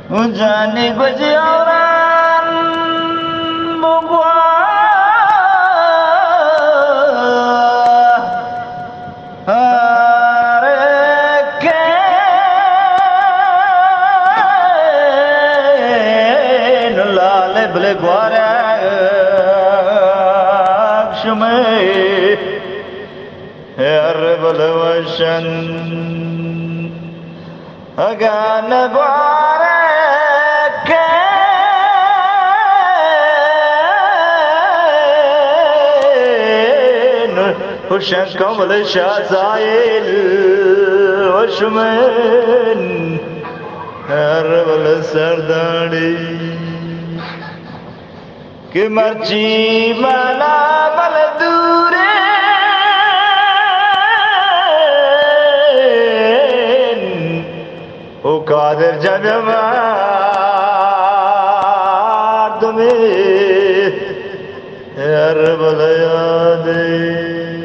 Ujani guji auran bugwa areken lale ble gwara shume her ble washan agan gwara وشان كمل شازايل وشمن هربل سرداڑی کہ مرچی مالا بل دورے او قادر جب مار دمیں هربل یادیں